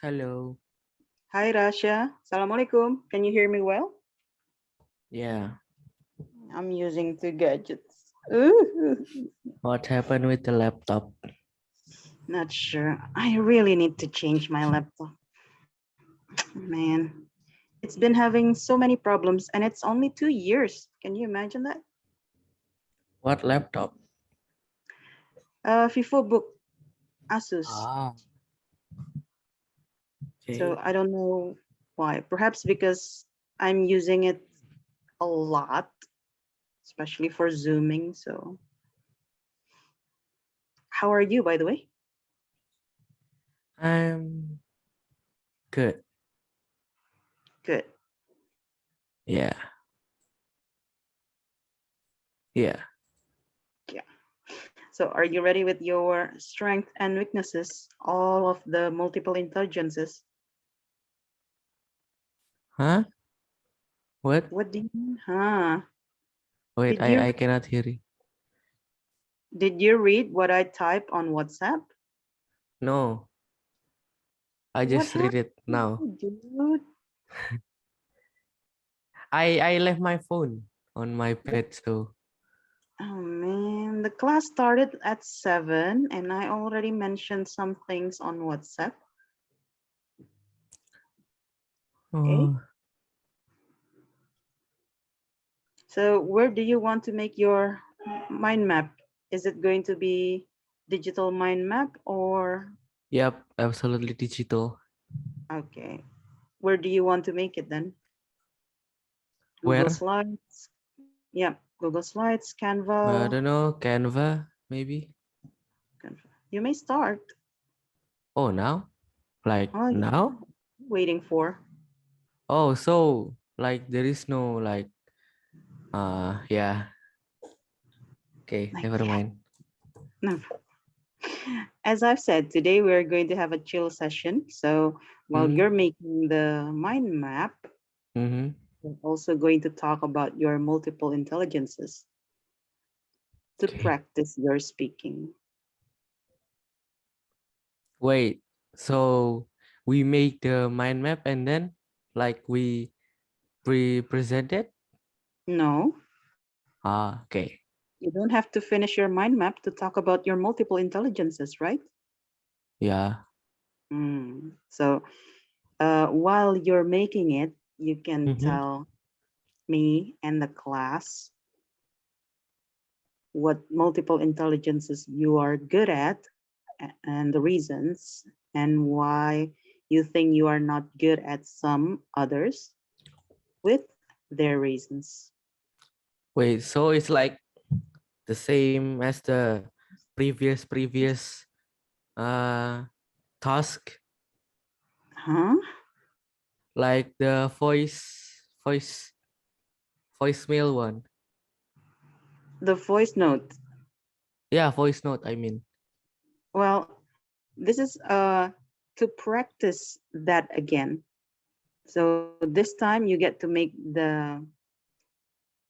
Hello. Hi, Rasha. Assalamualaikum. Can you hear me well? Yeah. I'm using two gadgets. Ooh, What happened with the laptop? not sure. I really need to change my laptop. Man, it's been having so many problems and it's only 2 years. Can you imagine that? What laptop? FIFO book, Asus. Ah, So okay. I don't know why. Perhaps because I'm using it a lot, especially for Zooming. So, how are you, by the way? I'm good. Good. Yeah. Yeah. Yeah. So, are you ready with your strength and weaknesses? All of the multiple intelligences. Huh? What? What do you mean? Huh? Wait, Did you I cannot hear you. did you read what I typed on WhatsApp? No, I What just read happened, it now. dude? I left my phone on my The, bed, so oh man, the class started at 7 and I already mentioned some things on WhatsApp. Okay. oh, So where do you want to make your mind map? Is it going to be digital mind map or yep, absolutely digital. okay. Where do you want to make it then? Google Where? Slides. Yeah, Google Slides, I Canva. don't know, Canva, maybe. Canva. You may start. Oh, now? Like Oh yeah, now? waiting for. Oh, so like there is no like yeah. Okay, Like never yeah. mind. No. As I've said, today we're going to have a chill session. So while Mm-hmm. you're making the mind map, Mm-hmm. we're also going to talk about your multiple intelligences to Okay. practice your speaking. Wait. So we make the mind map and then like we present it? No, Ah, okay. you don't have to finish your mind map to talk about your multiple intelligences, right? Yeah. So while you're making it, you can Mm-hmm. tell me and the class what multiple intelligences you are good at and the reasons and why you think you are not good at some others with their reasons. Wait, so it's like the same as the previous uh task, Huh? like the voicemail one. The voice note. Yeah, voice note, I mean. Well, this is to practice that again. So this time you get to make the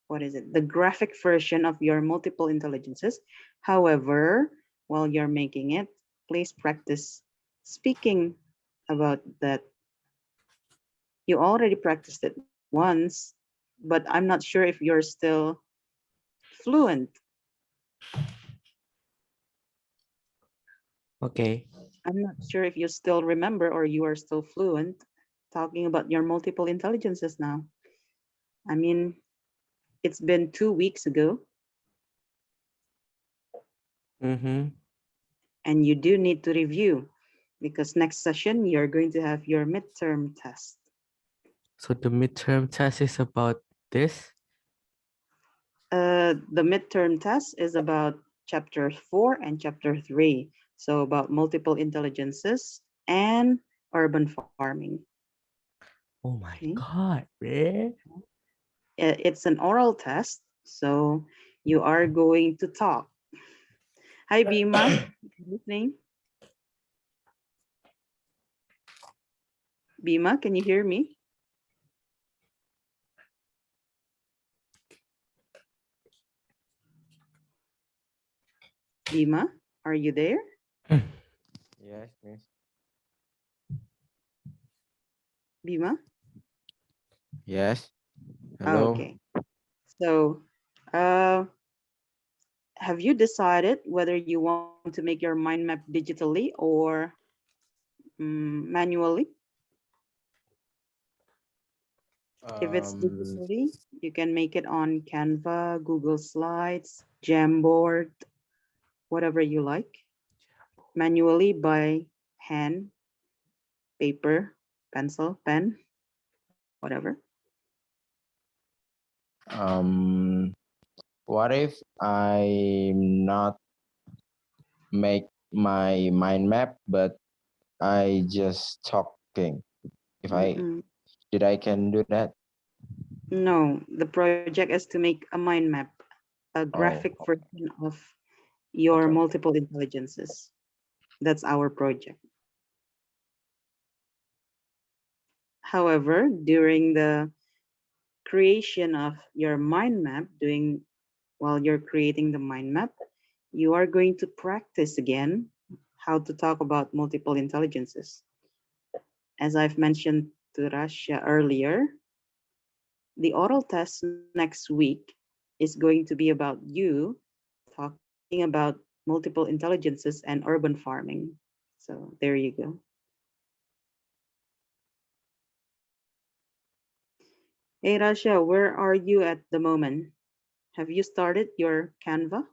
what is it? The graphic version of your multiple intelligences. However, while you're making it, please practice speaking about that. You already practiced it once, but I'm not sure if you're still fluent. Okay. I'm not sure if you still remember or you are still fluent talking about your multiple intelligences now. I mean, it's been 2 weeks ago, Mm-hmm. and you do need to review because next session you're going to have your midterm test. So the midterm test is about this. The midterm test is about chapter 4 and chapter 3. So, about multiple intelligences and urban farming. Oh my Okay. God, man. It's an oral test. So, you are going to talk. Hi, Bima. Good evening. Bima, can you hear me? Bima, are you there? Yes, miss. Bima? Yes. Oh, Hello. okay. So, uh, have you decided whether you want to make your mind map digitally or manually? If it's Um, digitally, you can make it on Canva, Google Slides, Jamboard, whatever you like. Manually by hand, paper, pencil, pen, whatever. um, what if I'm not make my mind map, but I just talking? If I Mm-mm. did, I can do that. No, the project is to make a mind map, a Oh, graphic version of your okay. multiple intelligences. That's our project. However, during the creation of your mind map, doing while you're creating the mind map, you are going to practice again how to talk about multiple intelligences. As I've mentioned to Rasha earlier, the oral test next week is going to be about you talking about multiple intelligences and urban farming. So there you go. Hey Rasha, where are you at the moment? Have you started your Canva?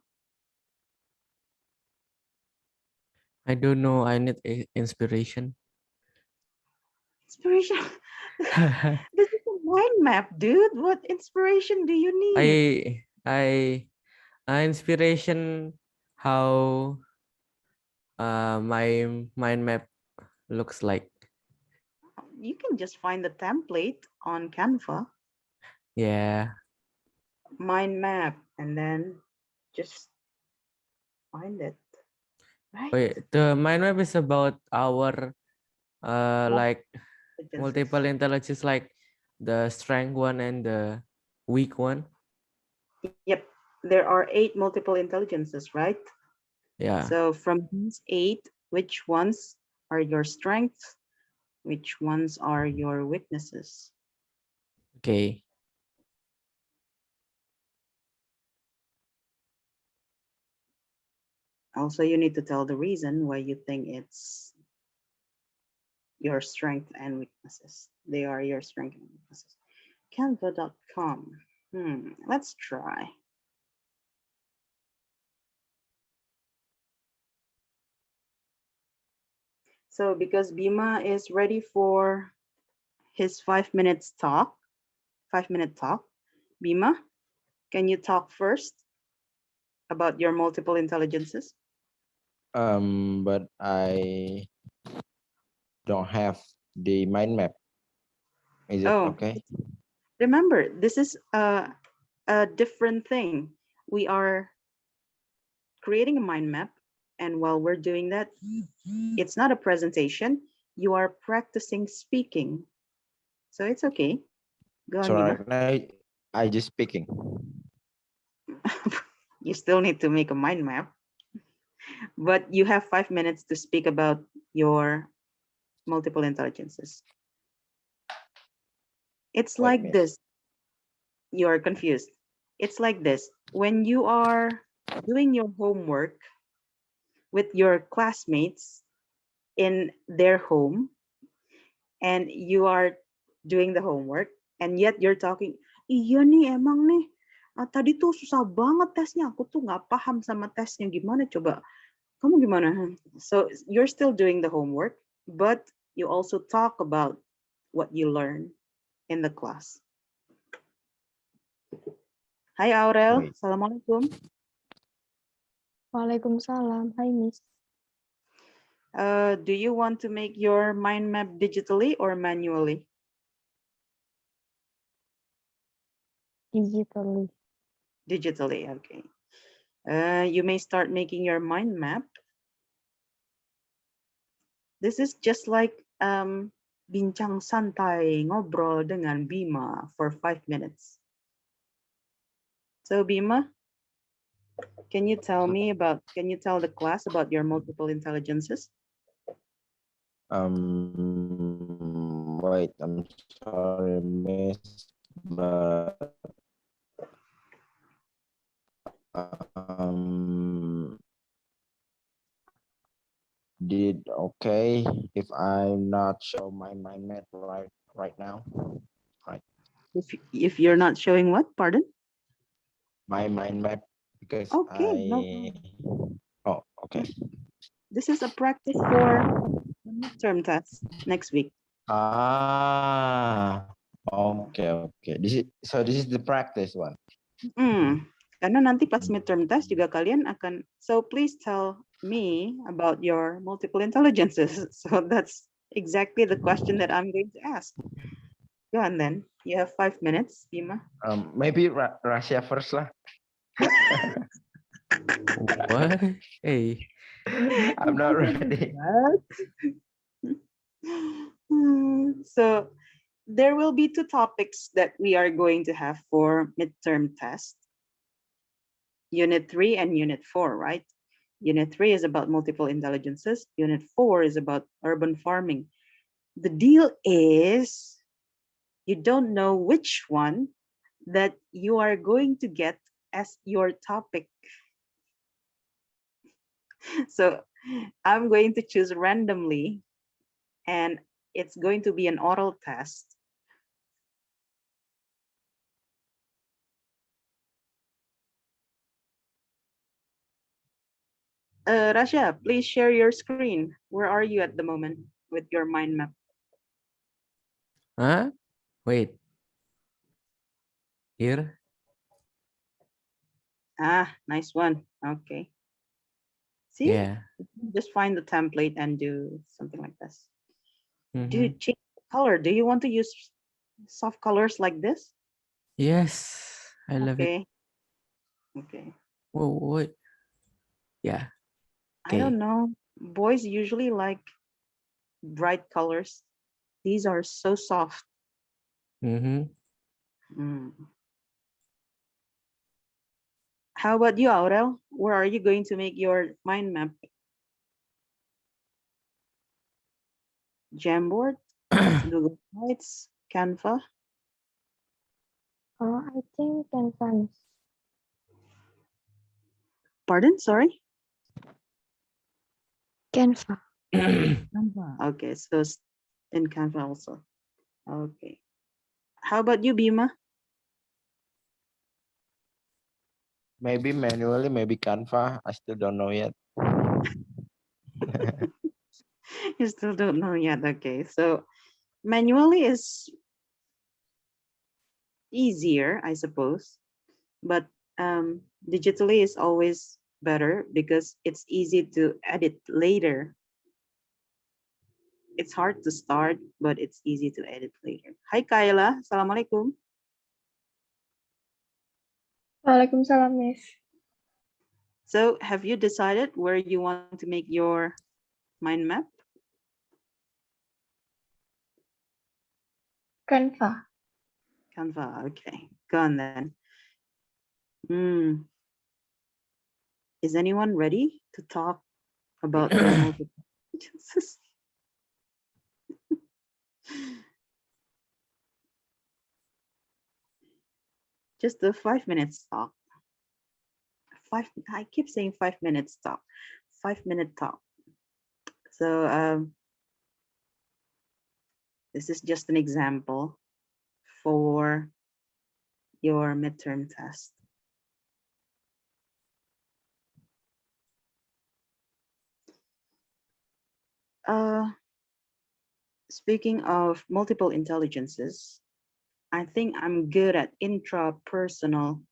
I don't know. I need inspiration. Inspiration. This is a mind map, dude. What inspiration do you need? I inspiration how my mind map looks like. You can just find the template on Canva, Yeah. mind map, and then just find it, right? Wait, the mind map is about our Multiple like multiple intelligences. intelligence, like the strength one and the weak one. Yep, there are 8 multiple intelligences, right? Yeah. So from these 8, which ones are your strengths? Which ones are your weaknesses? Okay. Also, you need to tell the reason why you think it's your strength and weaknesses. They are your strength and weaknesses. Canva.com. Let's try. So because Bima is ready for his 5 minutes talk, 5 minute talk, Bima, can you talk first about your multiple intelligences? But I don't have the mind map. Is it Oh, okay? remember, this is a different thing. We are creating a mind map, and while we're doing that, it's not a presentation. You are practicing speaking. So it's okay. Go on, So Bima. right now, I just speaking. You still need to make a mind map, but you have 5 minutes to speak about your multiple intelligences. It's What like miss? this. You're confused. It's like this. When you are doing your homework with your classmates in their home, and you are doing the homework, and yet you're talking, iya nih emang nih, tadi tuh susah banget tesnya, aku tuh nggak paham sama tesnya, gimana coba, kamu gimana? So you're still doing the homework, but you also talk about what you learn in the class. Hi Aurel, Wait. Assalamualaikum. Waalaikumsalam. Hai, Miss. Do you want to make your mind map digitally or manually? Digitally. Digitally, okay. You may start making your mind map. This is just like bincang santai ngobrol dengan Bima for 5 minutes. So Bima, can you tell the class about your multiple intelligences? What is wait, I'm sorry, miss, but um, did okay if I'm not show my mind map right now? Right, If you're not showing what, pardon? my mind map because Okay, no I. problem. Oh, okay. This is a practice for the midterm test next week. Ah, okay, okay. This is the practice one. Karena nanti pas midterm test juga kalian akan, so please tell me about your multiple intelligences. So that's exactly the question that I'm going to ask. Go on then. You have 5 minutes, Bima. Maybe Russia first lah. What? Hey. I'm not ready. So there will be 2 topics that we are going to have for midterm test. Unit 3 and Unit 4, right? Unit 3 is about multiple intelligences. Unit 4 is about urban farming. The deal is you don't know which one that you are going to get as your topic. So I'm going to choose randomly, and it's going to be an oral test. Rasha, please share your screen. Where are you at the moment with your mind map? Huh? Wait. Here? Ah, nice one. Okay. See, Yeah. just find the template and do something like this. Do you Mm-hmm. change the color? Do you want to use soft colors like this? Yes. I love it. Okay. Okay. Whoa, wait. Yeah. I don't Okay. know. Boys usually like bright colors. These are so soft. Mm-hmm. Mm. How about you, Aurel? Where are you going to make your mind map? Jamboard, Google Slides, Canva. I think Canva. Pardon? Sorry. Canva. Canva. Okay, so in Canva also. Okay. How about you, Bima? Maybe manually, maybe Canva. I still don't know yet. You still don't know yet. Okay, so manually is easier, I suppose, but digitally is always better because it's easy to edit later. It's hard to start, but it's easy to edit later. Hi, Kayla. Assalamualaikum. Waalaikumsalam, Miss. So have you decided where you want to make your mind map? Canva. Canva. Okay, go on then. Hmm. Is anyone ready to talk about their multiple intelligences? Just a 5 minutes talk. I keep saying 5 minutes talk. 5-minute talk. So this is just an example for your midterm test. Speaking of multiple intelligences, I think I'm good at intrapersonal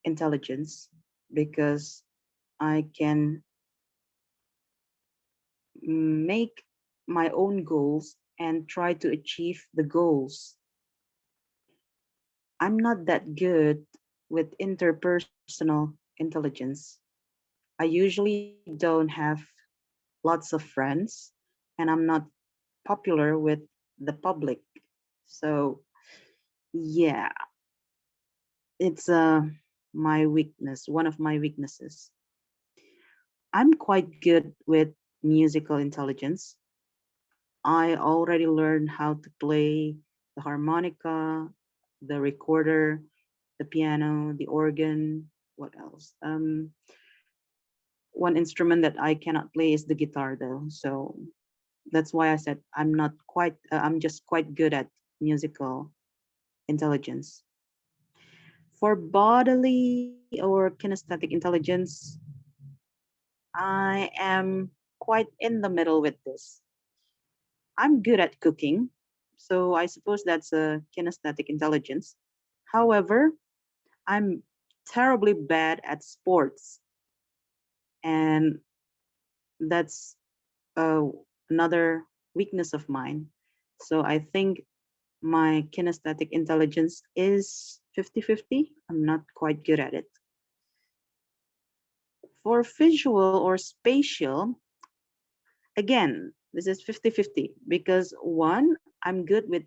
intelligence because I can make my own goals and try to achieve the goals. I'm not that good with interpersonal intelligence. I usually don't have lots of friends and I'm not popular with the public. So yeah, it's my weakness, one of my weaknesses. I'm quite good with musical intelligence. I already learned how to play the harmonica, the recorder, the piano, the organ. What else? One instrument that I cannot play is the guitar, though. So that's why I said I'm not quite. I'm just quite good at musical intelligence. For bodily or kinesthetic intelligence, I am quite in the middle with this. I'm good at cooking, so I suppose that's a kinesthetic intelligence. However, I'm terribly bad at sports, and that's uh, another weakness of mine. So I think my kinesthetic intelligence is 50-50. I'm not quite good at it. For visual or spatial, again, this is 50-50 because one, I'm good with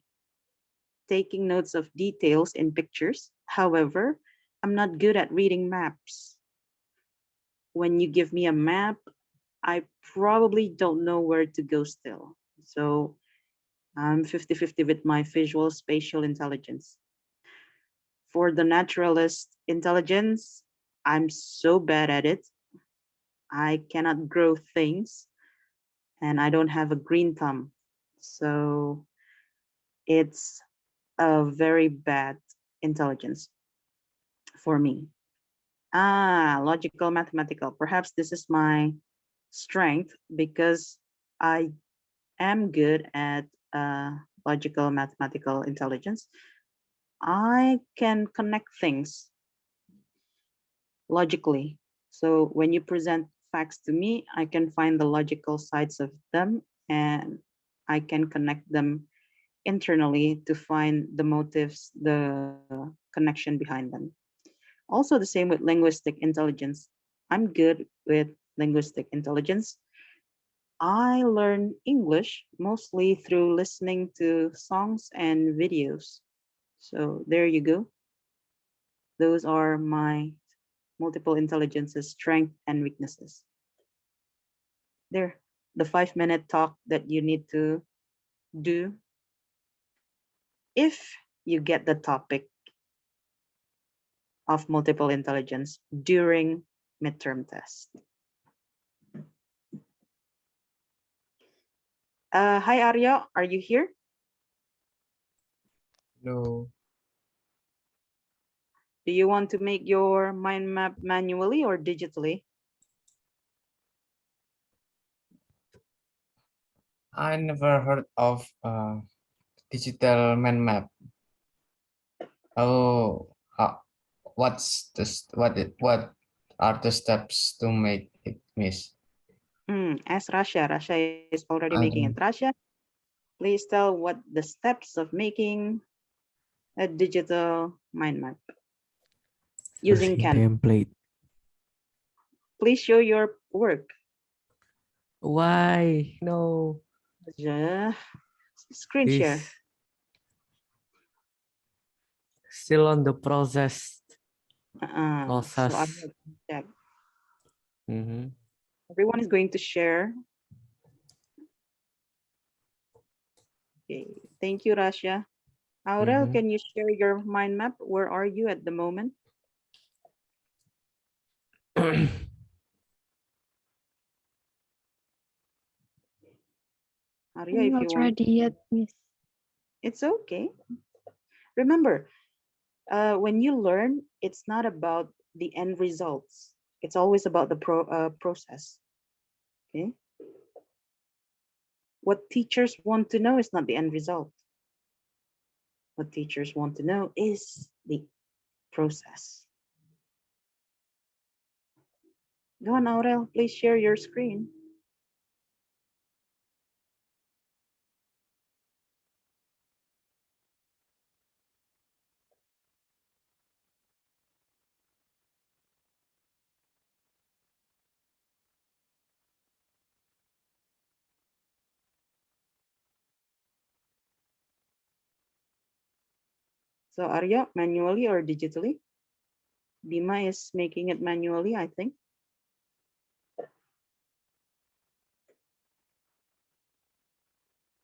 taking notes of details in pictures. However, I'm not good at reading maps. When you give me a map, I probably don't know where to go still. So I'm 50-50 with my visual spatial intelligence. For the naturalist intelligence, I'm so bad at it. I cannot grow things and I don't have a green thumb. So it's a very bad intelligence for me. Logical mathematical. Perhaps this is my strength because I am good at logical mathematical intelligence. I can connect things logically. So when you present facts to me, I can find the logical sides of them and I can connect them internally to find the motives, the connection behind them. Also, the same with linguistic intelligence. I'm good with linguistic intelligence. I learn English mostly through listening to songs and videos. So there you go. Those are my multiple intelligences, strength and weaknesses. There, the 5-minute talk that you need to do if you get the topic of multiple intelligence during midterm test. Hi Arya, are you here? No. Do you want to make your mind map manually or digitally? I never heard of digital mind map. Oh, what are the steps to make it, Miss? Ask Rasha. Rasha is already making it. Um, Rasha, please tell what the steps of making a digital mind map using Searching Canva. template. Please show your work. Why? No. Screen share. This still on the process. So I Process. will check. Mm-hmm. Everyone is going to share. Okay. Thank you, Rasha. Aurel, Mm-hmm. can you share your mind map? Where are you at the moment? Arya, I'm if not you want, ready yet, Miss. it's okay. Remember, when you learn, it's not about the end results. It's always about the process. Okay. What teachers want to know is not the end result. What teachers want to know is the process. Go on, Aurel, please share your screen. So Arya, manually or digitally? Bima is making it manually, I think.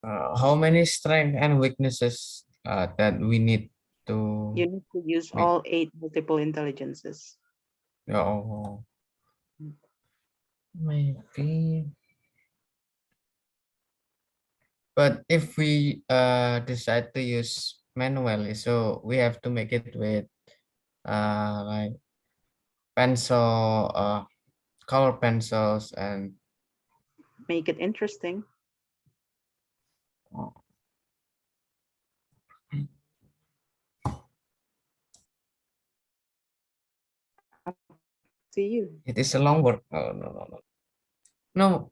how many strengths and weaknesses that we need to You need to use make? all 8 multiple intelligences. Oh, maybe. But if we decide to use manually, so we have to make it with like pencil, color pencils, and Make it interesting. oh, To you. it is a long word. Oh, no, no, no. No,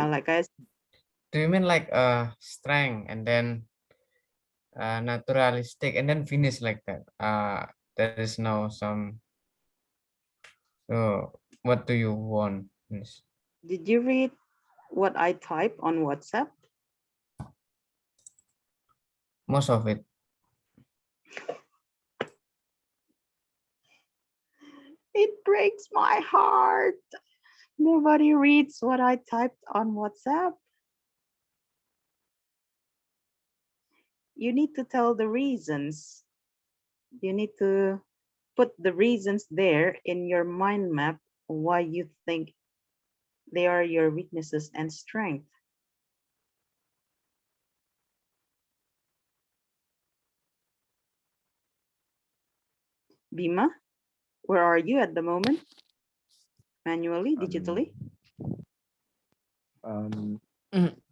Like I said, do you mean like strength and then naturalistic and then finish like that? There is no some. So what do you want? Yes. did you read what I type on WhatsApp? Most of it. It breaks my heart. Nobody reads what I typed on WhatsApp. You need to tell the reasons. You need to put the reasons there in your mind map why you think they are your weaknesses and strength. Bima, where are you at the moment? Manually, digitally? Um,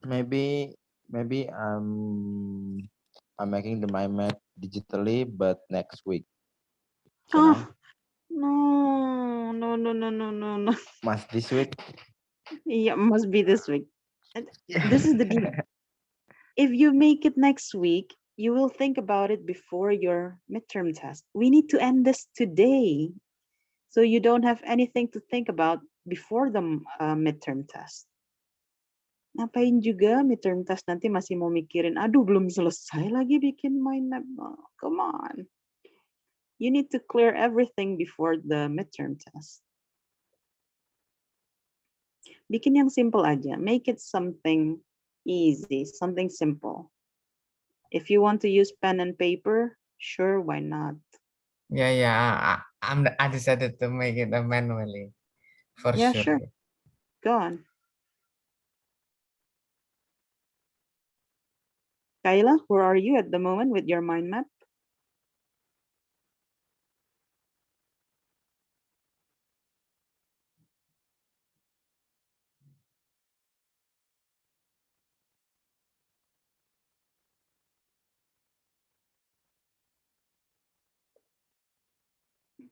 maybe I'm making the mind map digitally, but next week. Can I? Oh, no. Must this week? Yeah, must be this week. And this is the deal. If you make it next week, you will think about it before your midterm test. We need to end this today so you don't have anything to think about before the midterm test. Ngapain juga midterm test nanti masih mau mikirin, aduh belum selesai lagi bikin mind map. Oh, come on. You need to clear everything before the midterm test. Bikin yang simple aja. Make it something easy, something simple. If you want to use pen and paper, sure, why not? Yeah. I decided to make it manually for Yeah, sure. sure. Go on. Kayla, where are you at the moment with your mind map?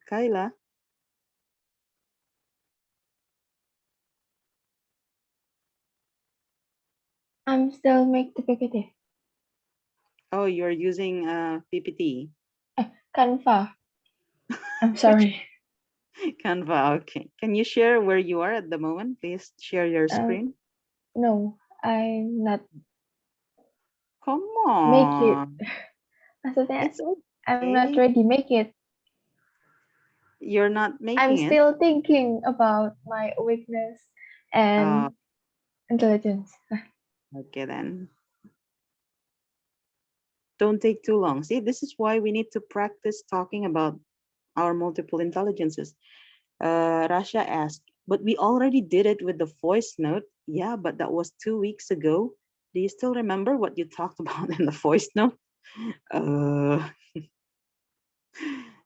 Kayla? I'm still make the PPT. Oh, you're using PPT. Canva. I'm sorry. Canva, okay. Can you share where you are at the moment? Please share your screen. No, I'm not Come make it. on. Maksudnya, It's I'm not okay. ready make it. You're not I'm making it. still thinking about my weakness and intelligence. Okay then. Don't take too long. See, this is why we need to practice talking about our multiple intelligences. Rasha asked, but we already did it with the voice note. Yeah, but that was 2 weeks ago. Do you still remember what you talked about in the voice note?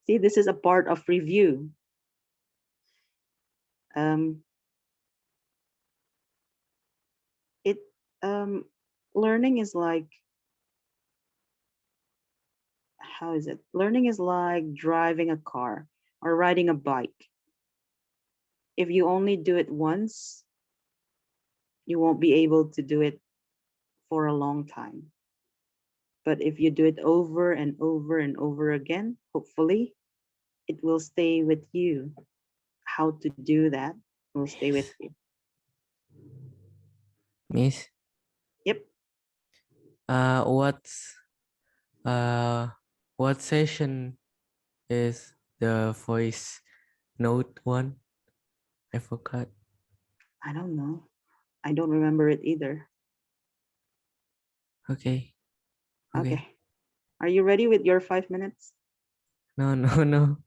See, this is a part of review. Um, it learning is like, how is it? Learning is like driving a car or riding a bike. If you only do it once, you won't be able to do it for a long time. But if you do it over and over and over again, hopefully it will stay with you. How to do that will stay with you. Miss, Yep. uh, what's what session is the voice note one? I forgot. I don't know. I don't remember it either. Okay. Okay. Okay. Are you ready with your 5 minutes? No, no, no.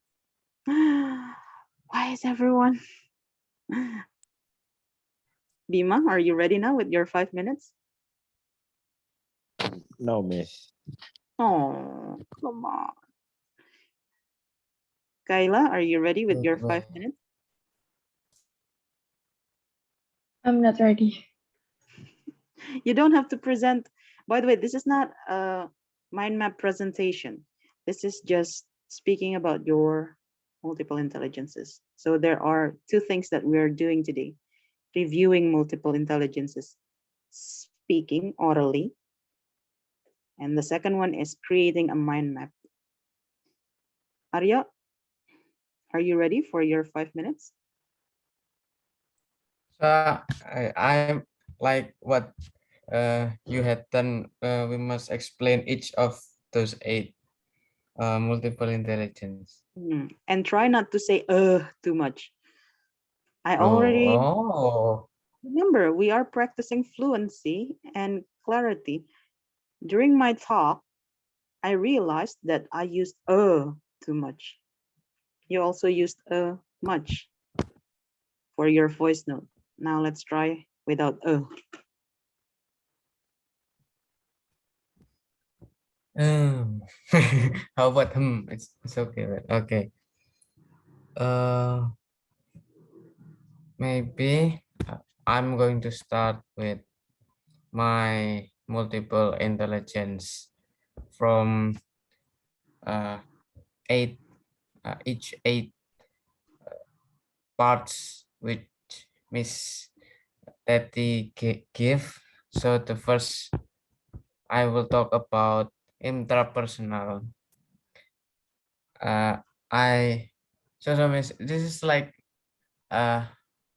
Why is everyone? Bima, are you ready now with your 5 minutes? No, miss. Oh, come on. Kayla, are you ready with your 5 Oh, minutes? I'm not ready. You don't have to present. By the way, this is not a mind map presentation. This is just speaking about your multiple intelligences. So there are two things that we are doing today: reviewing multiple intelligences, speaking orally, and the second one is creating a mind map. Arya, are you ready for your 5 minutes? so I'm like what you had done. We must explain each of those 8 multiple intelligence. And try not to say too much. I Oh, already oh, remember we are practicing fluency and clarity. During my talk, I realized that I used too much. You also used much for your voice note. Now let's try without how about It's okay, right? Okay. Uh, maybe I'm going to start with my multiple intelligence from uh, 8 each 8 parts which Miss Tati give. So the first I will talk about intrapersonal. Uh, I so Miss, this is like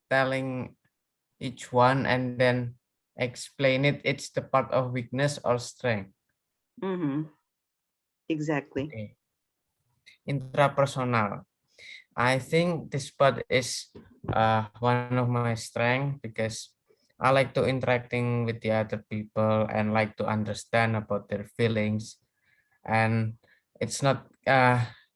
telling each one and then explain it. It's the part of weakness or strength. mm-hmm. Exactly. Okay. Intrapersonal. I think this part is one of my strength because I like to interacting with the other people and like to understand about their feelings, and it's not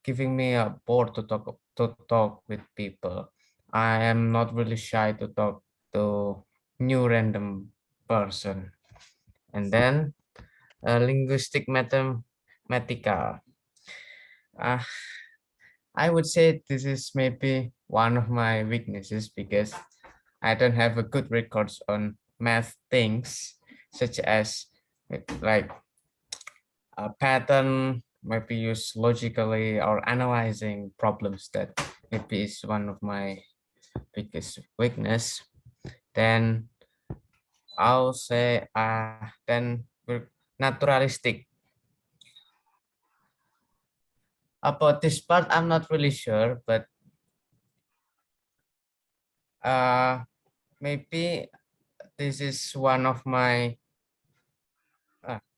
giving me a bore to talk with people. I am not really shy to talk to new random person. And then linguistic mathematical. Uh, I would say this is maybe one of my weaknesses because I don't have a good records on math things such as like a pattern maybe used logically or analyzing problems that maybe is one of my biggest weakness. Then I'll say then we're naturalistic. About this part I'm not really sure, but uh maybe this is one of my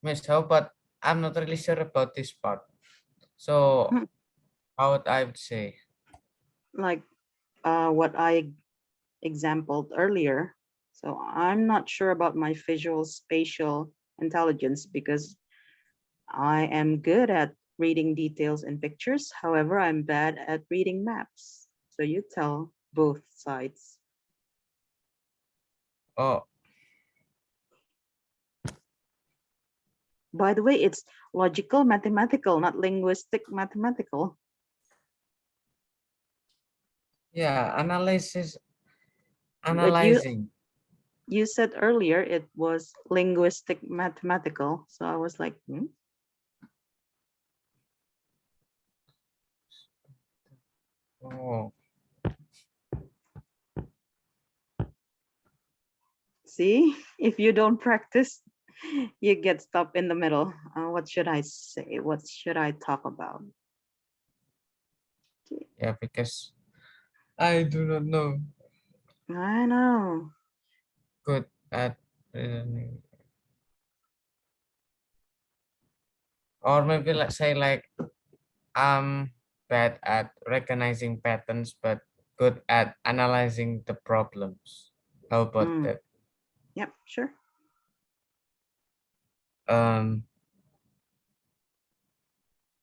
miss how, but I'm not really sure about this part. So Hmm. how would I would say? Like what I exampled earlier. So I'm not sure about my visual spatial intelligence because I am good at reading details in pictures. However, I'm bad at reading maps. So you tell both sides. Oh By the way, it's logical mathematical, not linguistic mathematical. yeah, But analyzing. you said earlier it was linguistic mathematical. So I was like, Oh see, if you don't practice, you get stopped in the middle. What should I say? What should I talk about? yeah, because I do not know I know. good at reasoning. Or maybe let's say like I'm bad at recognizing patterns but good at analyzing the problems. How about Mm, that? yep, sure. um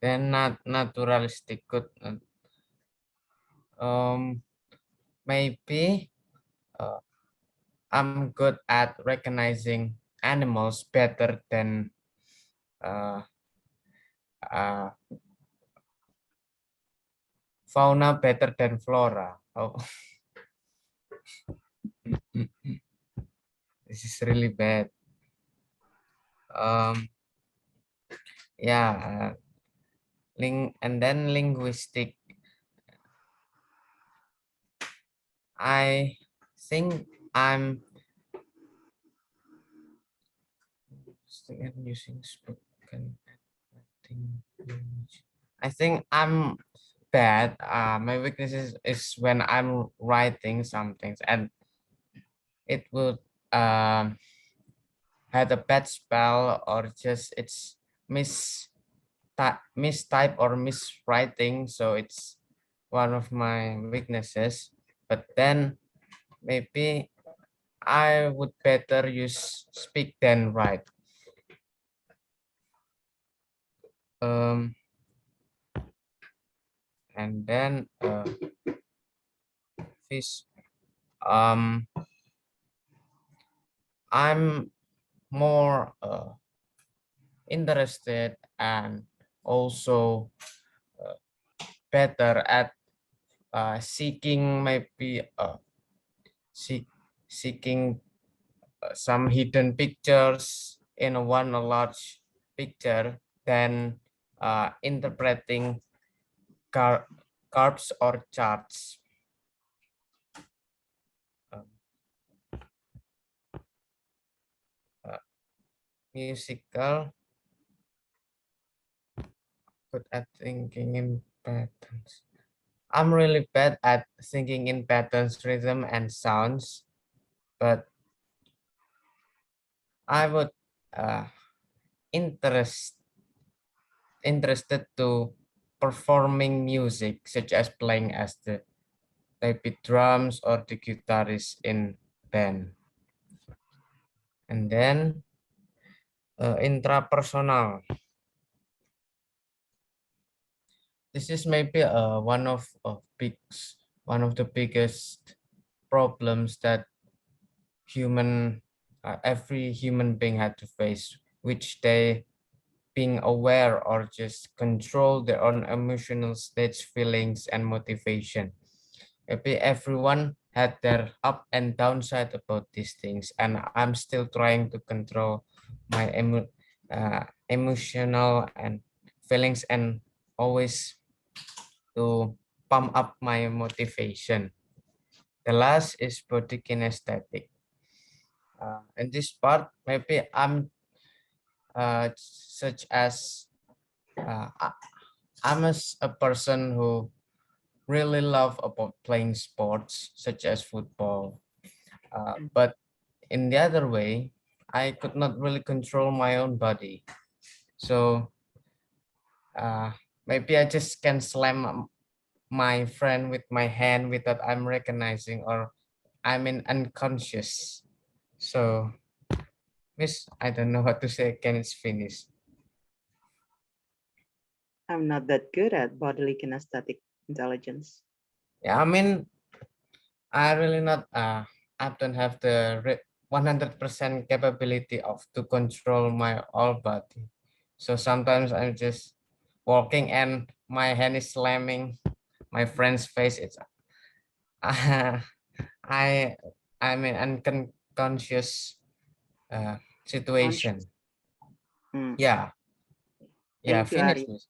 then not naturalistic good maybe uh, I'm good at recognizing animals better than uh, uh, fauna better than flora. Oh, this is really bad. Um, yeah, and then linguistic. I think I'm using spoken language. I think I'm bad. My weakness is when I'm writing some things and it would had a bad spell or just it's mistype or miswriting. So it's one of my weaknesses. But then maybe I would better use speak than write. Um, and then fish. Um, I'm more interested and also uh, better at seeking maybe seeking some hidden pictures in one large picture than interpreting curves or charts. Um, uh, musical, good at thinking in patterns. I'm really bad at thinking in patterns, rhythm, and sounds, but I would uh, interest interested to performing music, such as playing as the maybe drums or the guitarist in band. And then intrapersonal. This is maybe one of the biggest problems that every human being had to face, which they being aware or just control their own emotional states, feelings, and motivation. Maybe everyone had their up and downside about these things, and I'm still trying to control my emotional and feelings and always to pump up my motivation. The last is body kinesthetic. In this part, maybe I'm such as I'm a person who really love about playing sports such as football. But in the other way, I could not really control my own body. So uh, maybe I just can slam my friend with my hand without I'm recognizing or I'm in unconscious. So Miss, I don't know what to say. Can it's finished? I'm not that good at bodily kinesthetic intelligence. Yeah, I mean, I really not. I don't have the 100% capability of to control my whole body. So sometimes I'm just walking and my hand is slamming my friend's face. It's I I'm in unconscious Conscious. situation. Mm. Yeah, yeah. Thank you, Finish Ari. this.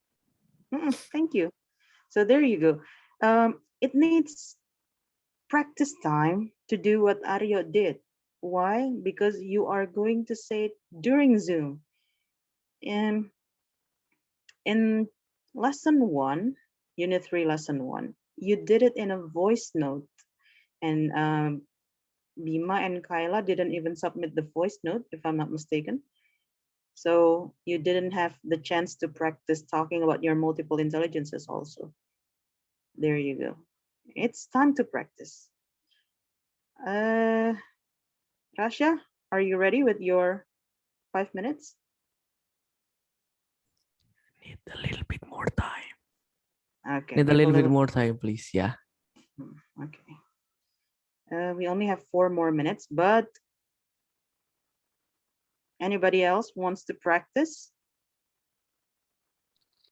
Thank you. So there you go. It needs practice time to do what Aryo did. Why? Because you are going to say it during Zoom. And in lesson one, unit three, lesson one, you did it in a voice note. And Bima and Kyla didn't even submit the voice note, if I'm not mistaken. So you didn't have the chance to practice talking about your multiple intelligences also. There you go. It's time to practice. Uh, Rasha, are you ready with your 5 minutes? Need a little bit more time. Okay, Need a give a little bit little. more time, please. Yeah. Okay. We only have 4 more minutes, but anybody else wants to practice?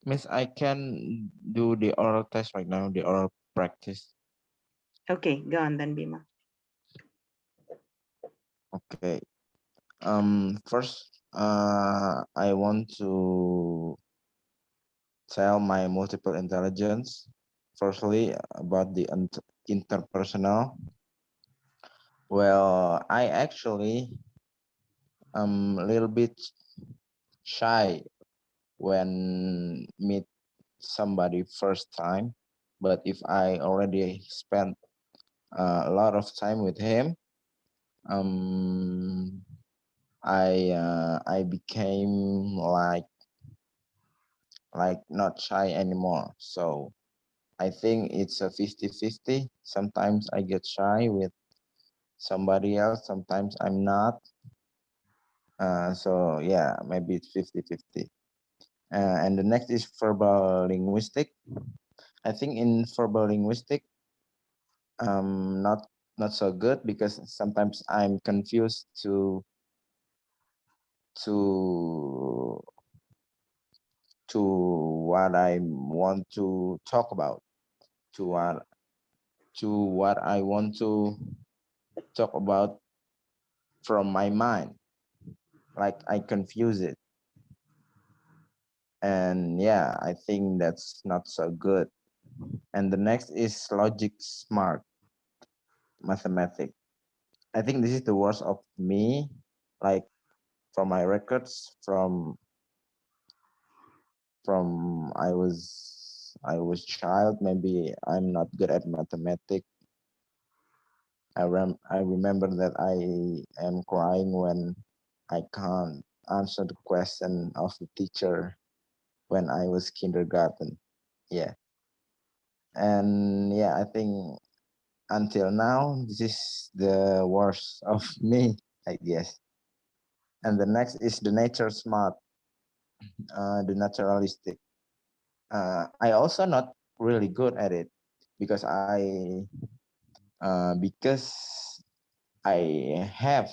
Miss, I can do the oral test right now, the oral practice. Okay, go on then, Bima. Okay. First, I want to tell my multiple intelligence. Firstly, about the interpersonal. Well, I actually a little bit shy when meet somebody first time, but if I already spent a lot of time with him, um, I became like not shy anymore. So I think it's a 50-50. Sometimes I get shy with somebody else, sometimes I'm not. So yeah, maybe it's 50-50. And the next is verbal linguistic. I think in verbal linguistic, not so good because sometimes I'm confused to to what I want to talk about, to what I want to talk about from my mind. Like I confuse it. And yeah, I think that's not so good. And the next is logic smart mathematics. I think this is the worst of me. Like from my records from I was child, maybe I'm not good at mathematics. I remember that I am crying when I can't answer the question of the teacher when I was kindergarten. Yeah. And yeah, I think until now this is the worst of me, I guess. And the next is the nature smart, the naturalistic. I also not really good at it because because I have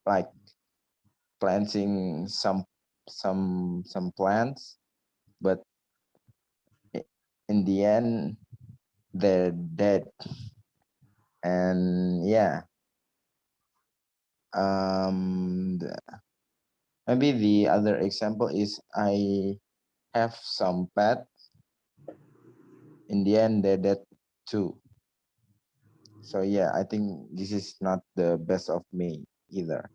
like planting some plants, but in the end they're dead. And yeah, maybe the other example is I have some pet. In the end, they're dead too. So yeah, I think this is not the best of me either.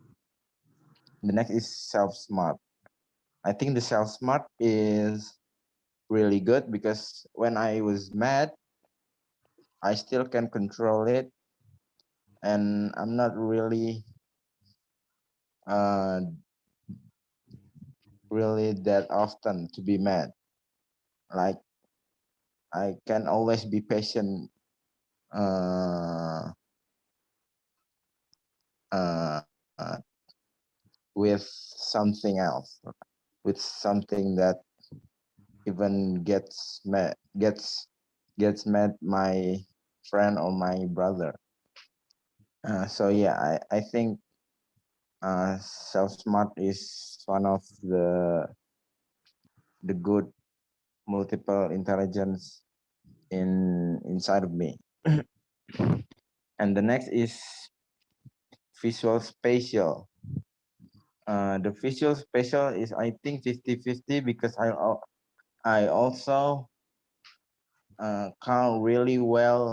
The next is self smart. I think the self smart is really good because when I was mad, I still can control it, and I'm not really uh really that often to be mad. Like I can always be patient uh uh with something else, with something that even gets mad my friend or my brother. So yeah, I think self smart is one of the good multiple intelligence inside of me. And the next is visual spatial. The visual spatial is I think 50-50 because I also can't really well